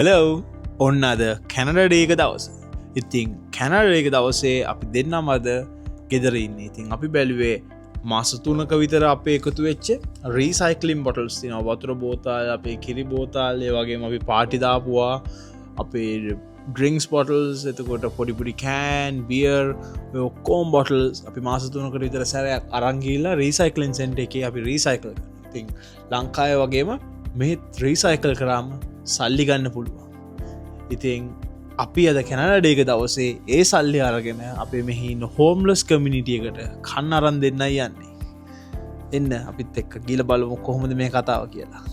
Hello ඔන්න අද කැනඩඩේක දවස ඉතිං කැනඩේක දවසේ අපි දෙන්නම් අද ගෙදරඉන්න ඉතින් අපි බැලුවේ මාසතුනක විතර අපේ එකතු වෙච්ච රීසයිකලිම් බොටල්ස් තින වතුර බෝතාල් අපේ කිරි බෝතාල්ය වගේ අපි පාටිදාපුවා අපේ ඩ්‍රිංක්ස් බොටල්ස් එතකොට පොඩිපුඩි කෑන් බියර් ඔක්කෝම් බොටල්ස් අපි මාසතුනකට විතර සැරයක් අරංගිල්ලා රීසයිකලෙන් සෙන්ට එක අපි රීසයිකල් ඉතින් ලංකාය වගේම මෙත් රීසයිකල් කරාම සල්ලි ගන්න පුළුවන් ඉතින් අපි අද කැනඩේක දවසේ ඒ සල්ලි අරගෙන අපේ මෙහින්න හෝම්ලස් කමිනිටියකට කන්න අරන් දෙන්න යන්නේ එන්න අපිත් එක්ක ගිල බලමු කොහොමද මේ කතාව කියලා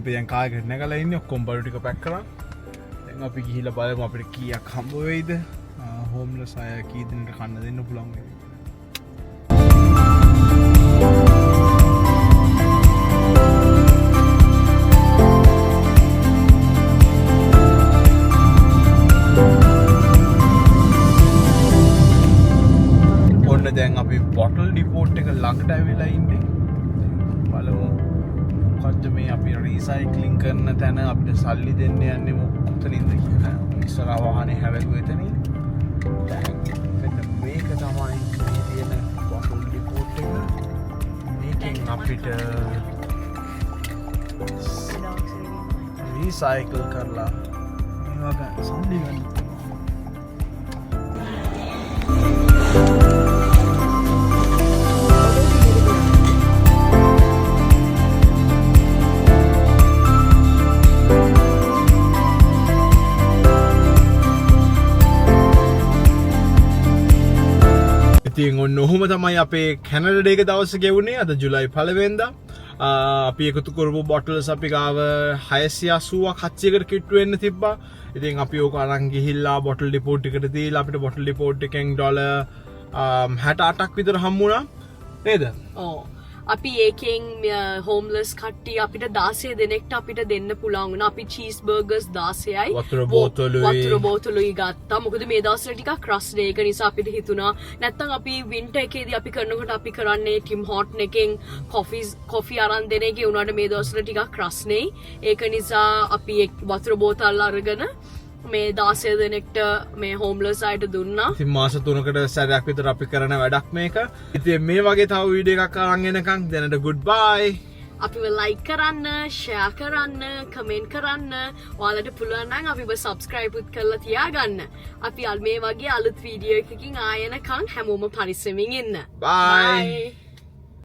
අපි දැන් කාය ගන්න කලා ඉන්නේ ඔක්කොම බඩු ටික පැක් කරා. දැන් අපි ගිහිල්ලා බලමු අපිට කීයක් හම්බ වෙයිද. හෝම්ලස් අය කී දෙනෙක්ට කන්න දෙන්න පුළුවන් වෙයිද. ඔන්න දැන් අපි බොටල් ඩිපෝට් එක ළඟට ඇවිල්ලා ඉන්නේ. බලමු මොකද්ද මේ අපි රීසයික්ලින් කරන තැන අපිට සල්ලි දෙන්න යන්නේ කොතනින්ද කියලා. ඉස්සරහ වාහනේ හැවගුව එතනින්. දැන් මෙන්න මේක තමයි මේ තියෙන බොටල් ඩිපෝට් එක. මේකෙන් අපිට රීසයිකල් කරලා මේවා ගන්න සල්ලි ගන්න. ඉතින් ඔන්න ඔහොම තමයි අපේ කැනඩේක දවස ගෙවුණේ අද ජුලයි 1 වෙනිදා. අපි එකතු කරපු බොටල්ස් අපි ගාව 680ක් හච්චයකට කිට්ටු වෙන්න තිබ්බා. ඉතින් අපි ඕක අරන් ගිහිල්ලා බොටල් ඩිපෝට් එකට දීලා අපිට බොටල් ඩිපෝට් එකෙන් ඩොලර් 68ක් විතර හම්බුණා. නේද? ඔව්. අපි ඒකෙන් හෝම්ලස් කට්ටිය අපිට 16 දෙනෙක්ට අපිට දෙන්න පුළුවන් වුණා. අපි චීස් බර්ගර්ස් 16යි වතුර බෝතලුයි ගත්තා. මොකද මේ දවස්වල ටිකක් රස් ඩේ එක නිසා අපිට හිතුණා නැත්තම් අපි වින්ටර් එකේදී අපි කරනකොට අපි කරන්නේ ටිම් හොට්න් එකෙන් කොෆි අරන් දෙන එකේ උනාට මේ දවස්වල ටිකක් රස් නෙයි. ඒක නිසා අපි වතුර බෝතල් අරගෙන මේ 16 දෙනෙක්ට මේ හෝම්ලස් අයට දුන්නා. ඉතින් මාස 3කට සැරයක් විතර අපි කරන වැඩක් මේක. ඉතින් මේ වගේ තව වීඩියෝ එකක් අරන් එනකන් දැනට good bye. අපිව ලයික් කරන්න, ෂෙයා කරන්න, කමෙන්ට් කරන්න. ඔයාලට පුළුවන් නම් අපිව සබ්ස්ක්‍රයිබ් උත් කරලා තියාගන්න. අපි මේ වගේ අලුත් වීඩියෝ එකකින් ආයෙ එනකන් හැමෝම පරිස්සමින් ඉන්න. Bye.